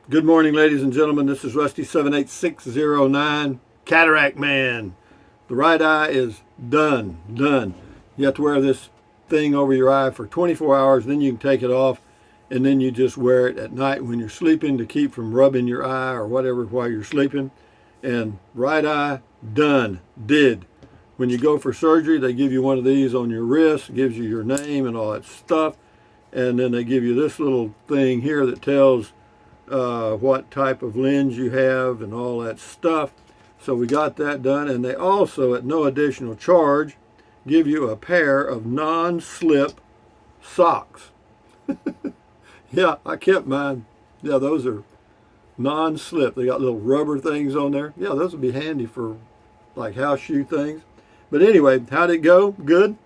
Good morning, ladies and gentlemen. This is Rusty 78609, Cataract Man. The right eye is done. You have to wear this thing over your eye for 24 hours, then you can take it off, and then you just wear it at night when you're sleeping to keep from rubbing your eye or whatever while you're sleeping. And right eye, did. When you go for surgery, they give you one of these on your wrist, gives you your name and all that stuff, and then they give you this little thing here that tells what type of lens you have and all that stuff. So we got that done, and they also, at no additional charge, give you a pair of non-slip socks. Yeah, I kept mine. Yeah, those are non-slip. They got little rubber things on there. Yeah, those would be handy for like house shoe things. But anyway, how'd it go? Good.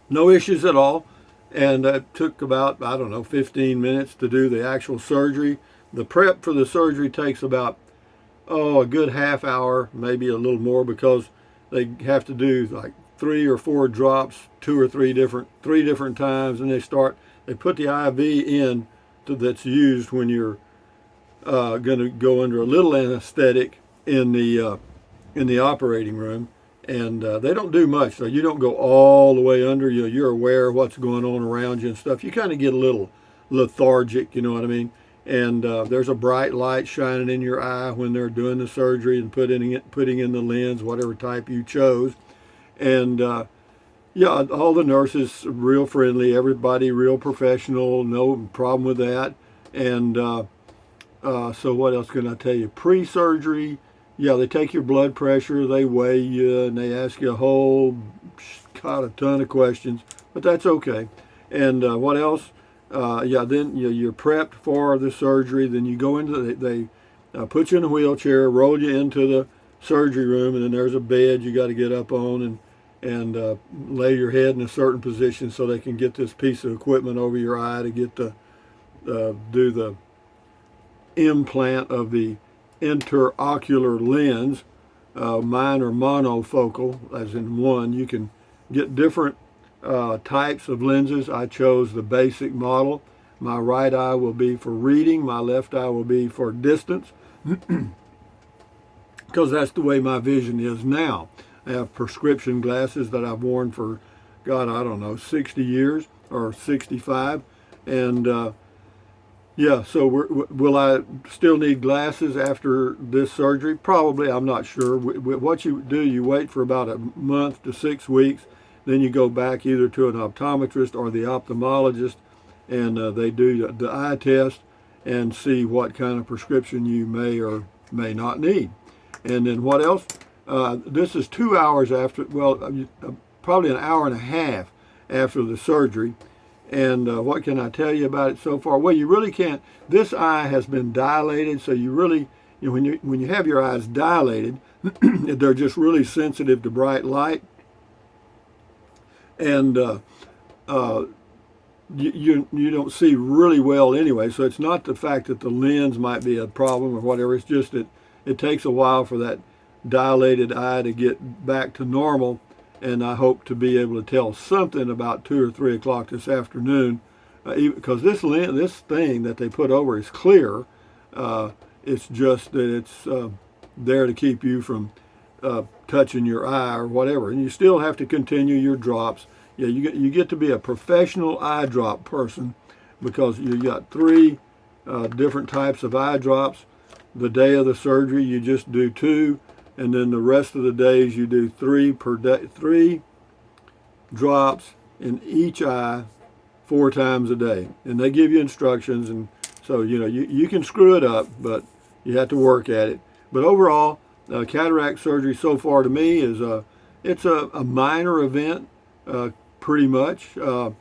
No issues at all. And it took about, I don't know, 15 minutes to do the actual surgery. The prep for the surgery takes about, a good half hour, maybe a little more, because they have to do like 3 or 4 drops, 2 or 3 different times, and they put the IV in that's used when you're going to go under a little anesthetic in the operating room. And they don't do much, so you don't go all the way under. You're aware of what's going on around you and stuff. You kind of get a little lethargic, you know what I mean? And there's a bright light shining in your eye when they're doing the surgery and putting in the lens, whatever type you chose. And yeah, all the nurses real friendly, everybody real professional, no problem with that. And so what else can I tell you? Pre-surgery. Yeah, they take your blood pressure, they weigh you, and they ask you a ton of questions, but that's okay. And what else? Yeah, then you're prepped for the surgery. Then you go into they put you in a wheelchair, roll you into the surgery room, and then there's a bed you got to get up on and lay your head in a certain position so they can get this piece of equipment over your eye to get the do the implant of the interocular lens. Mine are monofocal, as in one. You can get different types of lenses. I chose the basic model. My right eye will be for reading, my left eye will be for distance, because that's the way my vision is now. I have prescription glasses that I've worn for, God, I don't know, 60 years or 65. And yeah, so will I still need glasses after this surgery? Probably, I'm not sure. What you do, you wait for about a month to 6 weeks, then you go back either to an optometrist or the ophthalmologist, and they do the eye test and see what kind of prescription you may or may not need. And then what else? This is 2 hours after, probably an hour and a half after the surgery. And what can I tell you about it so far? Well, you really can't. This eye has been dilated, so you really, when you have your eyes dilated, they're just really sensitive to bright light, and you don't see really well anyway. So it's not the fact that the lens might be a problem or whatever. It's just that it takes a while for that dilated eye to get back to normal. And I hope to be able to tell something about 2 or 3 o'clock this afternoon, because this thing that they put over is clear. It's just that it's there to keep you from touching your eye or whatever, and you still have to continue your drops. Yeah, you get to be a professional eye drop person, because you got 3 different types of eye drops. The day of the surgery, you just do 2. And then the rest of the days you do 3 per day, 3 drops in each eye 4 times a day. And they give you instructions, and so you can screw it up, but you have to work at it. But overall, cataract surgery so far to me is it's a minor event, pretty much. The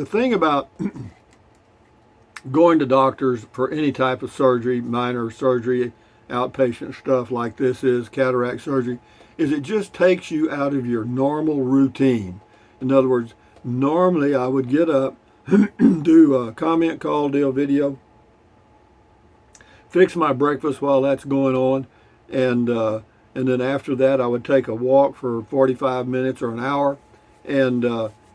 thing about going to doctors for any type of surgery, minor surgery, outpatient stuff like this is cataract surgery, is it just takes you out of your normal routine. In other words, normally I would get up, do a comment, call, deal, video, fix my breakfast while that's going on, and then after that I would take a walk for 45 minutes or an hour, and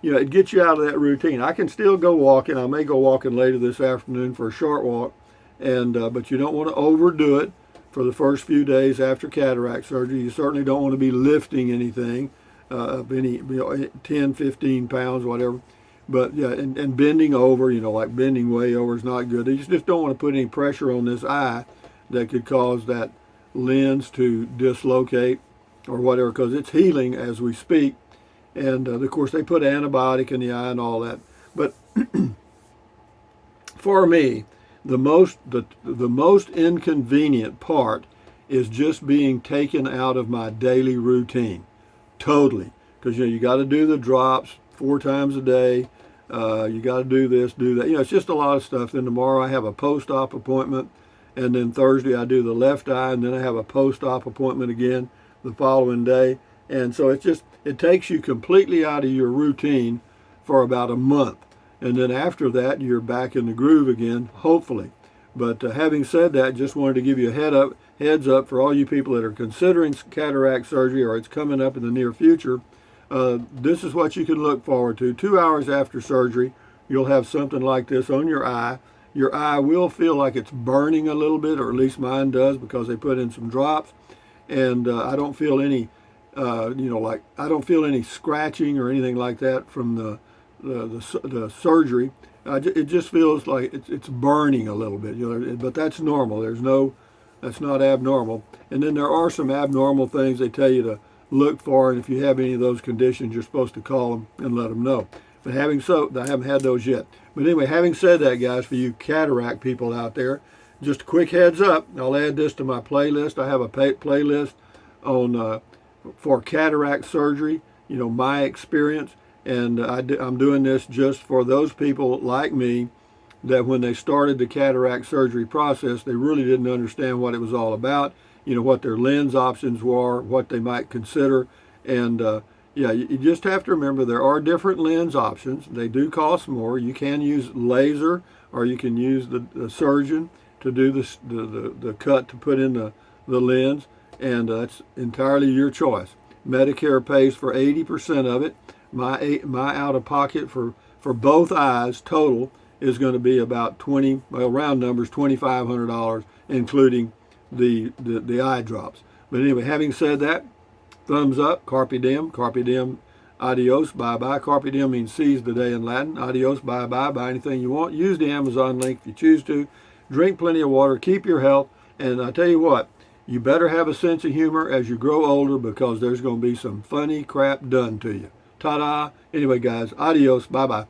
it gets you out of that routine. I can still go walking. I may go walking later this afternoon for a short walk, and but you don't want to overdo it for the first few days after cataract surgery. You certainly don't want to be lifting anything of any 10, 15 pounds, whatever. But yeah, and bending over, like bending way over is not good. You just don't want to put any pressure on this eye that could cause that lens to dislocate or whatever, because it's healing as we speak. And of course, they put antibiotic in the eye and all that. But for me, the most inconvenient part is just being taken out of my daily routine, totally. Because you got to do the drops 4 times a day. You got to do this, do that. It's just a lot of stuff. Then tomorrow I have a post-op appointment, and then Thursday I do the left eye, and then I have a post-op appointment again the following day. And so it takes you completely out of your routine for about a month. And then after that, you're back in the groove again, hopefully. But having said that, just wanted to give you a heads up for all you people that are considering cataract surgery, or it's coming up in the near future. This is what you can look forward to. 2 hours after surgery, you'll have something like this on your eye. Your eye will feel like it's burning a little bit, or at least mine does, because they put in some drops. And I don't feel any, I don't feel any scratching or anything like that from the surgery. It just feels like it's burning a little bit, but that's normal. That's not abnormal. And then there are some abnormal things they tell you to look for, and if you have any of those conditions, you're supposed to call them and let them know. But I haven't had those yet. But anyway, having said that, guys, for you cataract people out there, just a quick heads up, I'll add this to my playlist. I have a playlist on for cataract surgery, my experience. And I'm doing this just for those people like me that when they started the cataract surgery process, they really didn't understand what it was all about, what their lens options were, what they might consider. And you just have to remember there are different lens options. They do cost more. You can use laser, or you can use the surgeon to do the cut to put in the lens, and that's entirely your choice. Medicare pays for 80% of it. My out-of-pocket for both eyes total is going to be about round numbers, $2,500, including the eye drops. But anyway, having said that, thumbs up, carpe diem, adios, bye-bye. Carpe diem means seize the day in Latin. Adios, bye-bye, buy anything you want. Use the Amazon link if you choose to. Drink plenty of water, keep your health, and I tell you what, you better have a sense of humor as you grow older, because there's going to be some funny crap done to you. Ta-da. Anyway, guys, adios, bye-bye.